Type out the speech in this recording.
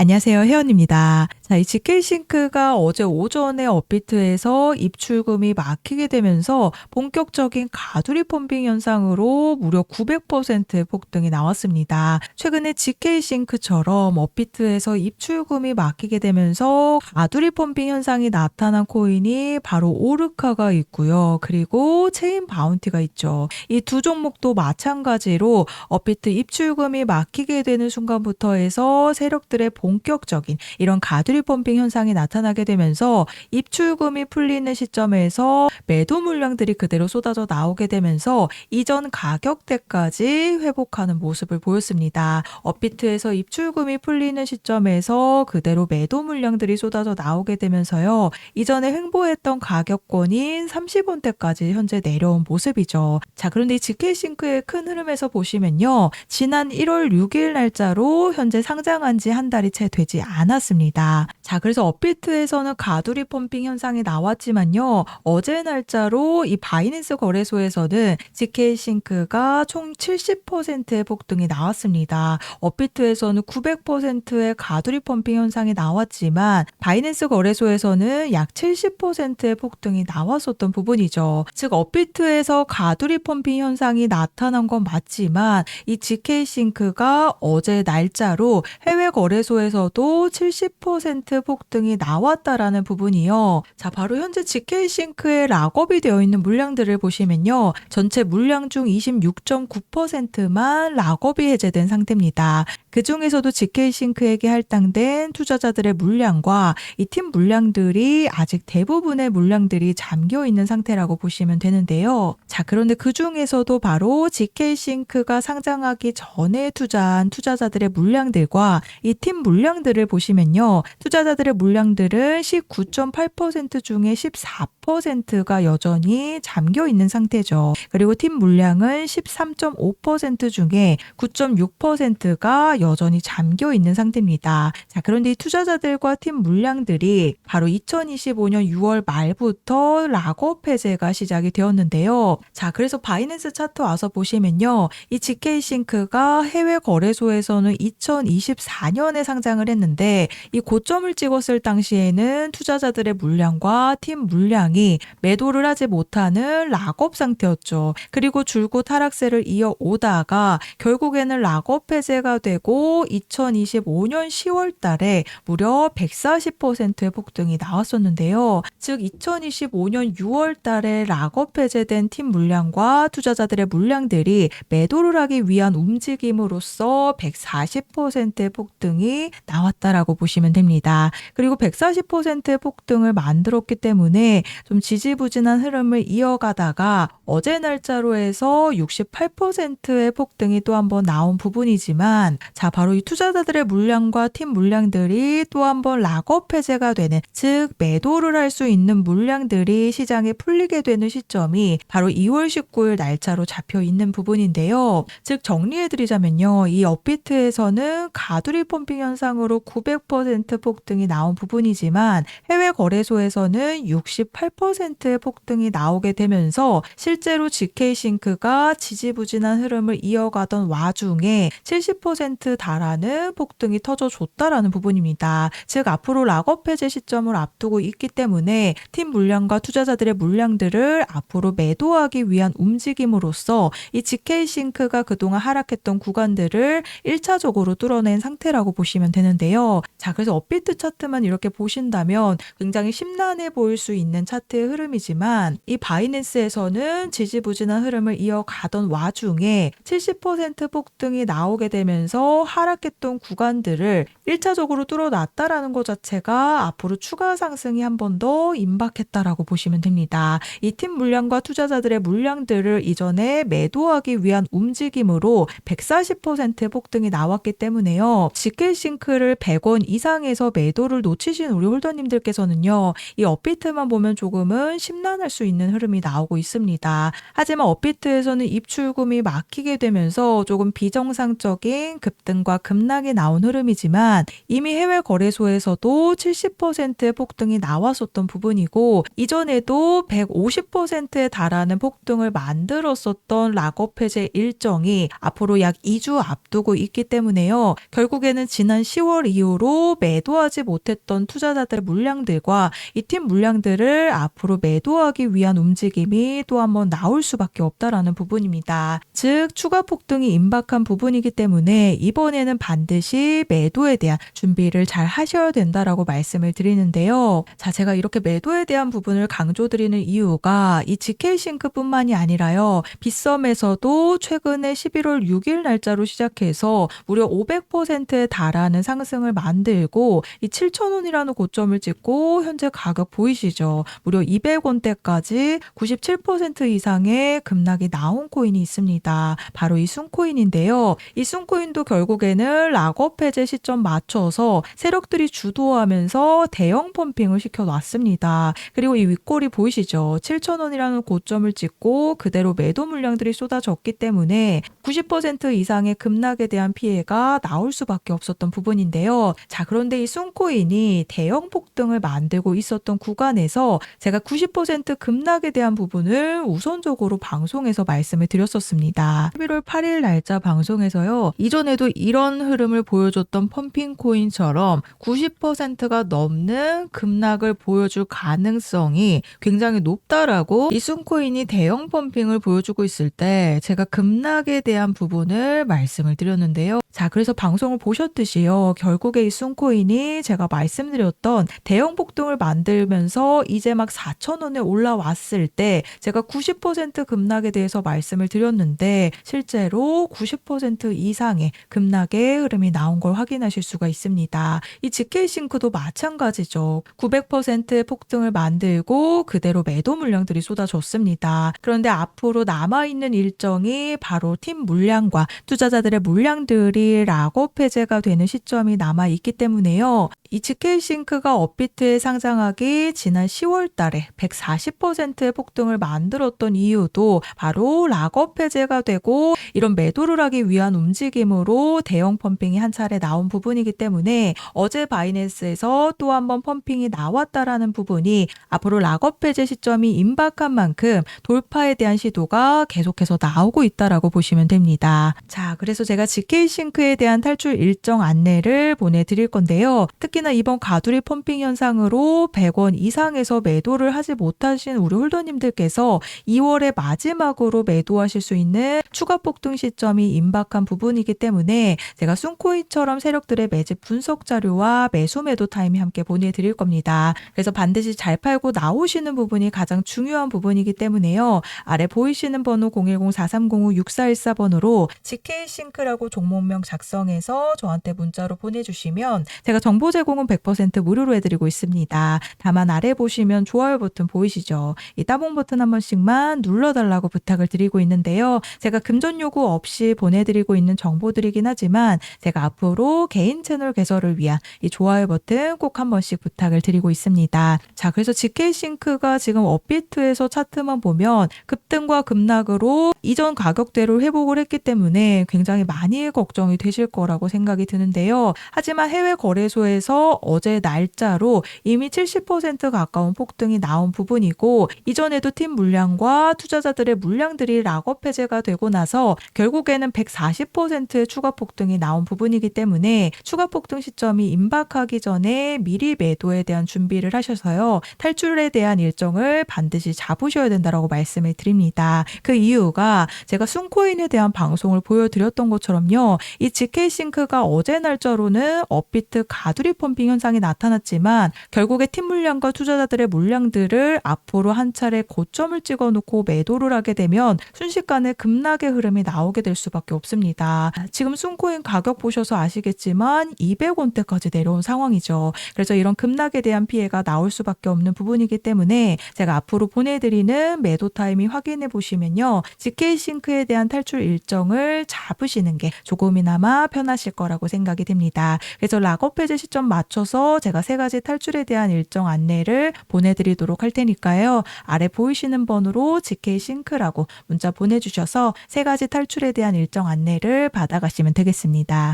안녕하세요. 혜연입니다. 자, 이 GK싱크가 어제 오전에 업비트에서 입출금이 막히게 되면서 본격적인 가두리 펌핑 현상으로 무려 900%의 폭등이 나왔습니다. 최근에 GK싱크처럼 업비트에서 입출금이 막히게 되면서 가두리 펌핑 현상이 나타난 코인이 바로 오르카가 있고요. 그리고 체인 바운티가 있죠. 이 두 종목도 마찬가지로 업비트 입출금이 막히게 되는 순간부터 해서 세력들의 본격적인 이런 가두리 펌핑 현상이 나타나게 되면서 입출금이 풀리는 시점에서 매도 물량들이 그대로 쏟아져 나오게 되면서 이전 가격대까지 회복하는 모습을 보였습니다. 업비트에서 입출금이 풀리는 시점에서 그대로 매도 물량들이 쏟아져 나오게 되면서요. 이전에 횡보했던 가격권인 30원대까지 현재 내려온 모습이죠. 자, 그런데 이 GK싱크의 큰 흐름에서 보시면요. 지난 1월 6일 날짜로 현재 상장한 지 한 달이 채 되지 않았습니다. 자, 그래서 업비트에서는 가두리 펌핑 현상이 나왔지만요. 어제 날짜로 이 바이낸스 거래소에서는 GK싱크가 총 70%의 폭등이 나왔습니다. 업비트에서는 900%의 가두리 펌핑 현상이 나왔지만 바이낸스 거래소에서는 약 70%의 폭등이 나왔었던 부분이죠. 즉 업비트에서 가두리 펌핑 현상이 나타난 건 맞지만 이 GK싱크가 어제 날짜로 해외 거래소에서도 70% 폭등이 나왔다라는 부분이요. 자, 바로 현재 GK싱크에 락업이 되어 있는 물량들을 보시면요. 전체 물량 중 26.9%만 락업이 해제된 상태입니다. 그 중에서도 GK싱크에게 할당된 투자자들의 물량과 이 팀 물량들이 아직 대부분의 물량들이 잠겨 있는 상태라고 보시면 되는데요. 자, 그런데 그 중에서도 바로 GK싱크가 상장하기 전에 투자한 투자자들의 물량들과 이 팀 물량들을 보시면요. 투자자들의 물량들은 19.8% 중에 14%가 여전히 잠겨 있는 상태죠. 그리고 팀 물량은 13.5% 중에 9.6%가 여전히 잠겨 있는 상태입니다. 자, 그런데 이 투자자들과 팀 물량들이 바로 2025년 6월 말부터 락업 해제가 시작이 되었는데요. 자, 그래서 바이낸스 차트 와서 보시면요. 이 GK싱크가 해외 거래소에서는 2024년에 상장을 했는데 이 고점을 찍었을 당시에는 투자자들의 물량과 팀 물량이 매도를 하지 못하는 락업 상태였죠. 그리고 줄곧 하락세를 이어오다가 결국에는 락업 해제가 되고 2025년 10월 달에 무려 140%의 폭등이 나왔었는데요. 즉 2025년 6월 달에 락업 해제된 팀 물량과 투자자들의 물량들이 매도를 하기 위한 움직임으로써 140%의 폭등이 나왔다라고 보시면 됩니다. 그리고 140%의 폭등을 만들었기 때문에 좀 지지부진한 흐름을 이어가다가 어제 날짜로 해서 68%의 폭등이 또 한 번 나온 부분이지만 자, 바로 이 투자자들의 물량과 팀 물량들이 또 한 번 락업 해제가 되는 즉 매도를 할 수 있는 물량들이 시장에 풀리게 되는 시점이 바로 2월 19일 날짜로 잡혀 있는 부분인데요. 즉 정리해드리자면요. 이 업비트에서는 가두리 펌핑 현상으로 900% 폭등이 나온 부분이지만 해외 거래소에서는 68%의 폭등이 나오게 되면서 실제로 GK싱크가 지지부진한 흐름을 이어가던 와중에 70% 달하는 폭등이 터져줬다라는 부분입니다. 즉 앞으로 락업 해제 시점을 앞두고 있기 때문에 팀 물량과 투자자들의 물량들을 앞으로 매도하기 위한 움직임으로써 이 GK싱크가 그동안 하락했던 구간들을 1차적으로 뚫어낸 상태라고 보시면 되는데요. 자, 그래서 업비트 차트만 이렇게 보신다면 굉장히 심란해 보일 수 있는 차트의 흐름이지만 이 바이낸스에서는 지지부진한 흐름을 이어가던 와중에 70% 폭등이 나오게 되면서 하락했던 구간들을 1차적으로 뚫어놨다라는 것 자체가 앞으로 추가 상승이 한 번 더 임박했다라고 보시면 됩니다. 이 팀 물량과 투자자들의 물량들을 이전에 매도하기 위한 움직임으로 140%의 폭등이 나왔기 때문에요. GK싱크를 100원 이상에서 이상에서 매도를 놓치신 우리 홀더님들께서는요, 이 업비트만 보면 조금은 심란할 수 있는 흐름이 나오고 있습니다. 하지만 업비트에서는 입출금이 막히게 되면서 조금 비정상적인 급등과 급락이 나온 흐름이지만 이미 해외 거래소에서도 70%의 폭등이 나왔었던 부분이고, 이전에도 150%에 달하는 폭등을 만들었었던 락업 해제 일정이 앞으로 약 2주 앞두고 있기 때문에요. 결국에는 지난 10월 이후로 매도하지 못했던 투자자들의 물량들과 이 팀 물량들을 앞으로 매도하기 위한 움직임이 또 한번 나올 수밖에 없다라는 부분입니다. 즉 추가 폭등이 임박한 부분이기 때문에 이번에는 반드시 매도에 대한 준비를 잘 하셔야 된다라고 말씀을 드리는데요. 자, 제가 이렇게 매도에 대한 부분을 강조드리는 이유가 이 GK싱크뿐만이 아니라요. 빗썸에서도 최근에 11월 6일 날짜로 시작해서 무려 500%에 달하는 상승을 만들고 이 7,000원이라는 고점을 찍고 현재 가격 보이시죠? 무려 200원대까지 97% 이상의 급락이 나온 코인이 있습니다. 바로 이 순코인인데요. 이 순코인도 결국에는 락업 해제 시점 맞춰서 세력들이 주도하면서 대형 펌핑을 시켜놨습니다. 그리고 이 윗골이 보이시죠? 7,000원이라는 고점을 찍고 그대로 매도 물량들이 쏟아졌기 때문에 90% 이상의 급락에 대한 피해가 나올 수밖에 없었던 부분인데요. 자, 그런데 이 순코인이 대형 폭등을 만들고 있었던 구간에서 제가 90% 급락에 대한 부분을 우선적으로 방송에서 말씀을 드렸었습니다. 11월 8일 날짜 방송에서요. 이전에도 이런 흐름을 보여줬던 펌핑 코인처럼 90%가 넘는 급락을 보여줄 가능성이 굉장히 높다라고 이 순코인이 대형 펌핑을 보여주고 있을 때 제가 급락에 대한 부분을 말씀을 드렸는데요. 자, 그래서 방송을 보셨듯이요. 결국에 이 순코인이 제가 말씀드렸던 대형 폭등을 만들면서 이제 막 4,000원에 올라왔을 때 제가 90% 급락에 대해서 말씀을 드렸는데 실제로 90% 이상의 급락의 흐름이 나온 걸 확인하실 수가 있습니다. 이 GK싱크도 마찬가지죠. 900%의 폭등을 만들고 그대로 매도 물량들이 쏟아졌습니다. 그런데 앞으로 남아있는 일정이 바로 팀 물량과 투자자들의 물량들이 락업 해제가 되는 시점이 남아있기 때문에요. 이 GK싱크가 업비트에 상장하기 지난 10월 달에 140%의 폭등을 만들었던 이유도 바로 락업 해제가 되고 이런 매도를 하기 위한 움직임으로 대형 펌핑이 한 차례 나온 부분이기 때문에 어제 바이낸스에서 또 한 번 펌핑이 나왔다라는 부분이 앞으로 락업 해제 시점이 임박한 만큼 돌파에 대한 시도가 계속해서 나오고 있다라고 보시면 됩니다. 자, 그래서 제가 GK싱크에 대한 탈출 일정 안내를 보내드릴 건데요. 특히나 이번 가두리 펌핑 현상으로 100원 이상에서 매도를 하지 못하신 우리 홀더님들께서 2월에 마지막으로 매도하실 수 있는 추가 폭등 시점이 임박한 부분이기 때문에 제가 순코인처럼 세력들의 매집 분석 자료와 매수 매도 타임이 함께 보내드릴 겁니다. 그래서 반드시 잘 팔고 나오시는 부분이 가장 중요한 부분이기 때문에요. 아래 보이시는 번호 010-4305-6414번으로 GK싱크라고 종목명 작성해서 저한테 문자로 보내주시면 제가 정보 제공은 100% 무료로 해드리고 있습니다. 다만 아래 보시면 좋아요 버튼 보이시죠? 이 따봉 버튼 한 번씩만 눌러달라고 부탁을 드리고 있는데요. 제가 금전 요구 없이 보내드리고 있는 정보들이긴 하지만 제가 앞으로 개인 채널 개설을 위한 이 좋아요 버튼 꼭 한 번씩 부탁을 드리고 있습니다. 자, 그래서 GK싱크가 지금 업비트에서 차트만 보면 급등과 급락으로 이전 가격대로 회복을 했기 때문에 굉장히 많이 걱정이 되실 거라고 생각이 드는데요. 하지만 해외 거래소에서 어제 날짜로 이미 70% 가까운 폭등이 나온 부분이고 이전에도 팀 물량과 투자자들의 물량들이 락업 해제가 되고 나서 결국에는 140%의 추가 폭등이 나온 부분이기 때문에 추가 폭등 시점이 임박하기 전에 미리 매도에 대한 준비를 하셔서요. 탈출에 대한 일정을 반드시 잡으셔야 된다라고 말씀을 드립니다. 그 이유가 제가 순코인에 대한 방송을 보여드렸던 것처럼요. 이 GK싱크가 어제 날짜로는 업비트 가두리 펌핑 현상이 나타났지만 결국에 팀 물량과 투자자들의 물량들을 앞으로 한 차례 고점을 찍어놓고 매도를 하게 되면 순식간에 급락의 흐름이 나오게 될 수밖에 없습니다. 지금 순코인 가격 보셔서 아시겠지만 200원대까지 내려온 상황이죠. 그래서 이런 급락에 대한 피해가 나올 수밖에 없는 부분이기 때문에 제가 앞으로 보내드리는 매도 타이밍 확인해 보시면요. GK싱크에 대한 탈출 일정을 잡으시는 게 조금이나마 조금이나마 편하실 거라고 생각이 됩니다. 그래서 락업 해제 시점 맞춰서 제가 3가지 탈출에 대한 일정 안내를 보내드리도록 할 테니까요. 아래 보이시는 번호로 GK싱크라고 문자 보내주셔서 3가지 탈출에 대한 일정 안내를 받아가시면 되겠습니다.